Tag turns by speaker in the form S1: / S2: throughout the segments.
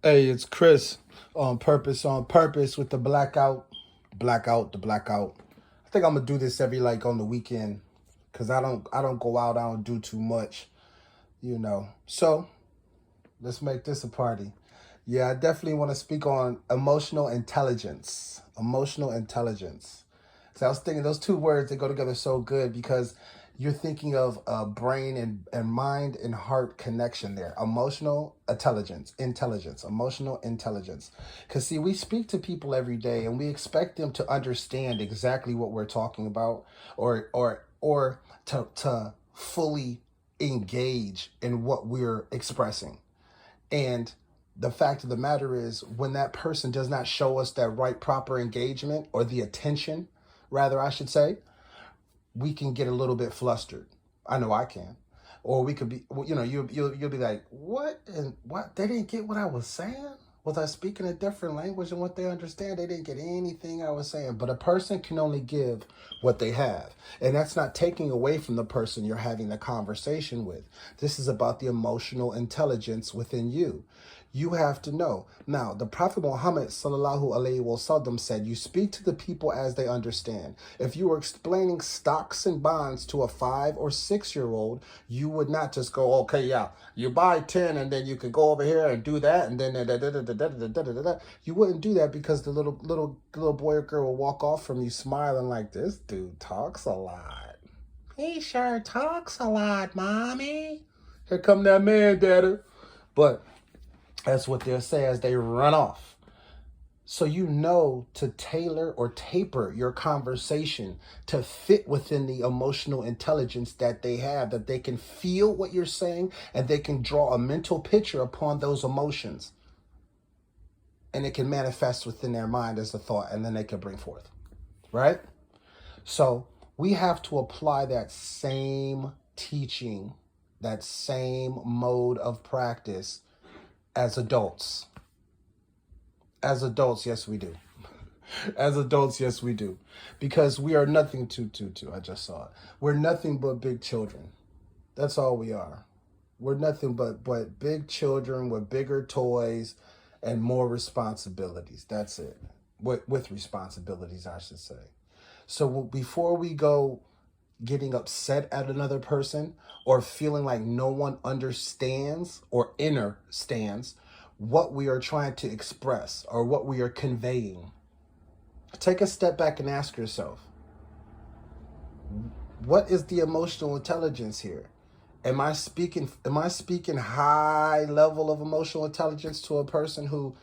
S1: Hey, it's Chris on purpose with the blackout. I think I'm gonna do this every like on the weekend because I don't go out, I don't do too much, So let's make this a party. Yeah, I definitely want to speak on emotional intelligence. Emotional intelligence. So I was thinking those two words, they go together so good because you're thinking of brain and mind and heart connection there. Emotional intelligence. Because see, we speak to people every day and we expect them to understand exactly what we're talking about or to fully engage in what we're expressing. And the fact of the matter is, when that person does not show us that right, proper engagement or the attention, rather, I should say, we can get a little bit flustered. I know I can. Or we could be, you'll be like, what? And what? They didn't get what I was saying? Was I speaking a different language than what they understand? They didn't get anything I was saying. But a person can only give what they have. And that's not taking away from the person you're having the conversation with. This is about the emotional intelligence within you. You have to know. Now, the Prophet Muhammad sallallahu alaihi wasallam said, "You speak to the people as they understand." If you were explaining stocks and bonds to a 5 or 6 year old, you would not just go, "Okay, yeah, you buy 10, and then you could go over here and do that, and then da, da, da, da, da, da, da, da, da." You wouldn't do that because the little boy or girl will walk off from you smiling like, "This dude talks a lot. He sure talks a lot, mommy. Here come that man, daddy." But that's what they'll say as they run off. So you know to tailor or taper your conversation to fit within the emotional intelligence that they have, that they can feel what you're saying and they can draw a mental picture upon those emotions. And it can manifest within their mind as a thought, and then they can bring forth. Right? So we have to apply that same teaching, that same mode of practice as adults. As adults, yes, we do. As adults, yes, we do. Because we are nothing I just saw it. We're nothing but big children. That's all we are. We're nothing but big children with bigger toys and more responsibilities. That's it. With responsibilities, I should say. So before we go getting upset at another person or feeling like no one understands or understands what we are trying to express or what we are conveying, take a step back and ask yourself, what is the emotional intelligence here? Am I speaking high level of emotional intelligence to a person who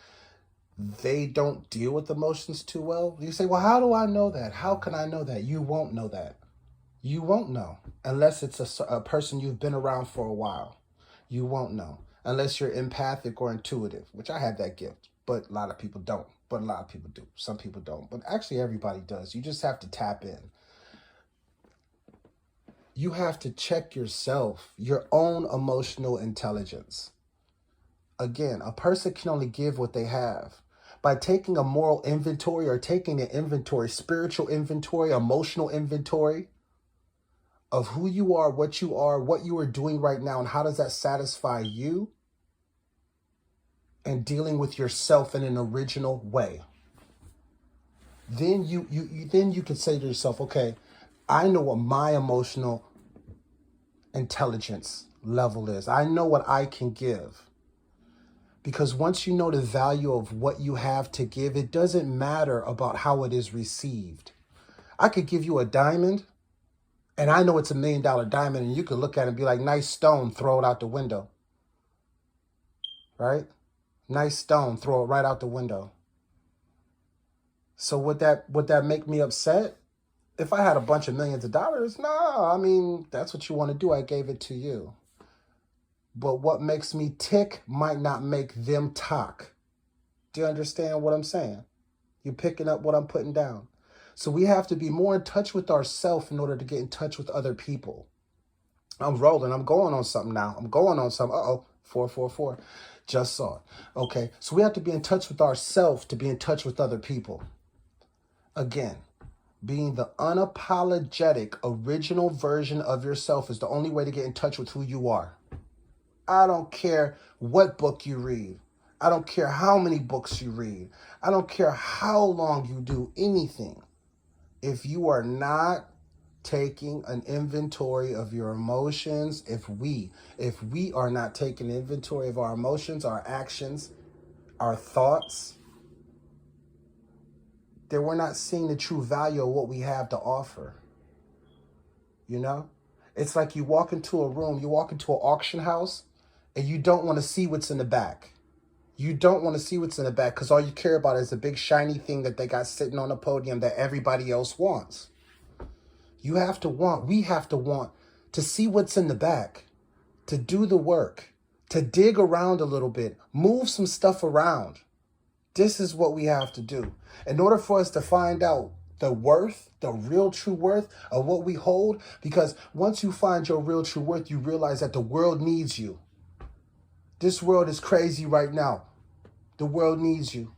S1: they don't deal with emotions too well? You say, well, how do I know that? How can I know that? You won't know that. You won't know unless it's a person you've been around for a while. You won't know unless you're empathic or intuitive, which I have that gift, but a lot of people don't. But a lot of people do. Some people don't. But actually, everybody does. You just have to tap in. You have to check yourself, your own emotional intelligence. Again, a person can only give what they have. By taking a moral inventory or taking an inventory, spiritual inventory, emotional inventory of who you are, what you are doing right now, and how does that satisfy you, and dealing with yourself in an original way. Then you can say to yourself, okay, I know what my emotional intelligence level is. I know what I can give. Because once you know the value of what you have to give, it doesn't matter about how it is received. I could give you a diamond, and I know it's $1 million diamond, and you could look at it and be like, nice stone, throw it out the window. Right? Nice stone, throw it right out the window. So would that make me upset? If I had a bunch of millions of dollars, no, I mean, that's what you want to do. I gave it to you. But what makes me tick might not make them talk. Do you understand what I'm saying? You're picking up what I'm putting down. So we have to be more in touch with ourselves in order to get in touch with other people. I'm rolling. I'm going on something now. I'm going on something. Uh-oh. 444. Just saw it. Okay. So we have to be in touch with ourselves to be in touch with other people. Again, being the unapologetic original version of yourself is the only way to get in touch with who you are. I don't care what book you read. I don't care how many books you read. I don't care how long you do anything. If you are not taking an inventory of your emotions, if we are not taking inventory of our emotions, our actions, our thoughts, then we're not seeing the true value of what we have to offer. You know? It's like you walk into a room, you walk into an auction house, and you don't want to see what's in the back. You don't want to see what's in the back because all you care about is a big shiny thing that they got sitting on a podium that everybody else wants. We have to want to see what's in the back, to do the work, to dig around a little bit, move some stuff around. This is what we have to do. In order for us to find out the worth, the real true worth of what we hold, because once you find your real true worth, you realize that the world needs you. This world is crazy right now. The world needs you.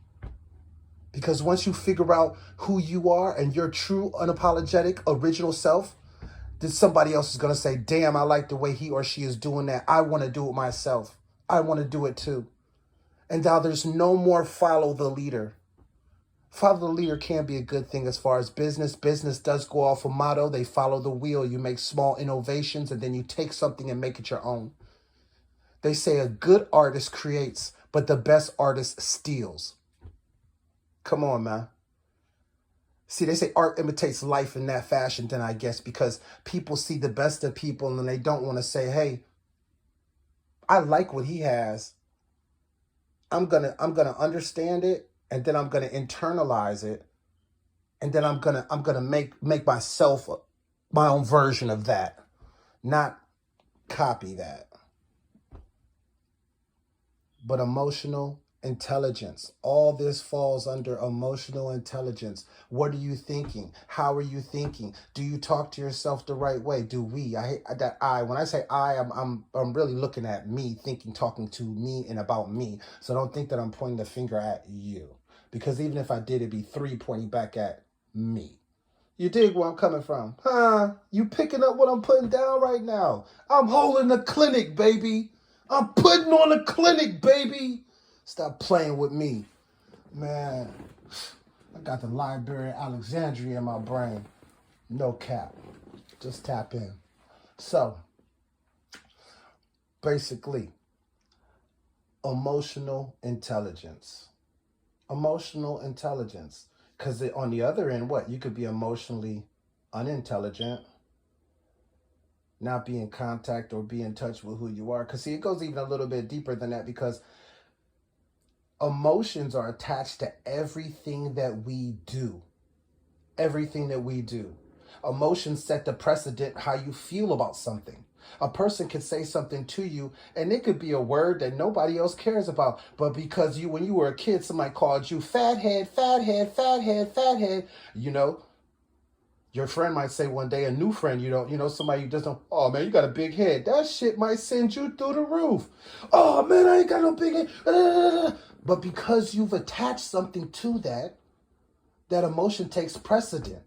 S1: Because once you figure out who you are and your true, unapologetic, original self, then somebody else is going to say, damn, I like the way he or she is doing that. I want to do it myself. I want to do it too. And now there's no more follow the leader. Follow the leader can be a good thing as far as business. Business does go off a motto. They follow the wheel. You make small innovations and then you take something and make it your own. They say a good artist creates, but the best artist steals. Come on, man. See, they say art imitates life in that fashion, then I guess, because people see the best of people and they don't want to say, hey, I like what he has. I'm gonna understand it, and then I'm gonna internalize it, and then I'm gonna make myself my own version of that, not copy that. But emotional intelligence. All this falls under emotional intelligence. What are you thinking? How are you thinking? Do you talk to yourself the right way? Do we? I hate that I. When I say I, I'm really looking at me, thinking, talking to me and about me. So don't think that I'm pointing the finger at you. Because even if I did, it'd be 3 pointing back at me. You dig where I'm coming from? Huh? You picking up what I'm putting down right now? I'm holding a clinic, baby. I'm putting on a clinic, baby. Stop playing with me. Man, I got the Library of Alexandria in my brain. No cap. Just tap in. So, basically, emotional intelligence. Emotional intelligence. Because on the other end, what? You could be emotionally unintelligent, not be in contact or be in touch with who you are. Because see, it goes even a little bit deeper than that, because emotions are attached to everything that we do. Everything that we do. Emotions set the precedent how you feel about something. A person can say something to you and it could be a word that nobody else cares about. But because when you were a kid, somebody called you fathead, fathead, fathead, fathead, your friend might say one day, a new friend, somebody who doesn't, oh man, you got a big head. That shit might send you through the roof. Oh man, I ain't got no big head. But because you've attached something to that emotion takes precedent.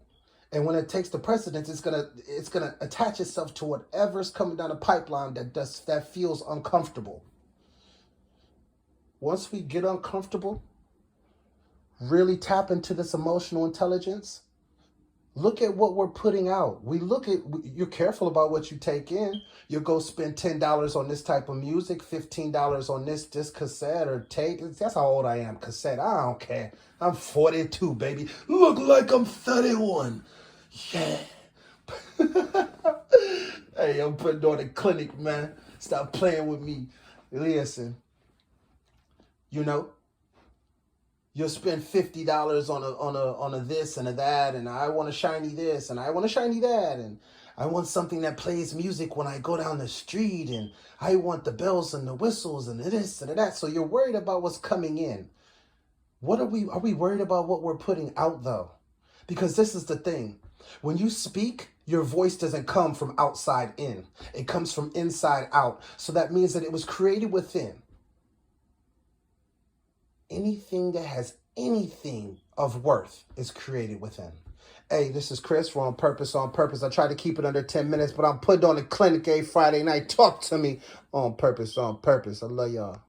S1: And when it takes the precedence, it's gonna attach itself to whatever's coming down the pipeline that feels uncomfortable. Once we get uncomfortable, really tap into this emotional intelligence, look at what we're putting out. You're careful about what you take in. You'll go spend $10 on this type of music, $15 on this cassette or tape. That's how old I am, cassette. I don't care. I'm 42, baby. Look like I'm 31. Yeah. Hey, I'm putting on a clinic, man. Stop playing with me. Listen, you'll spend $50 on a this and a that, and I want a shiny this, and I want a shiny that, and I want something that plays music when I go down the street, and I want the bells and the whistles and the this and the that. So you're worried about what's coming in. Are we worried about what we're putting out though? Because this is the thing. When you speak, your voice doesn't come from outside in. It comes from inside out. So that means that it was created within. Anything that has anything of worth is created within. Hey, this is Chris for On Purpose, On Purpose. I try to keep it under 10 minutes, but I'm putting on a clinic every Friday night. Talk to me on purpose, on purpose. I love y'all.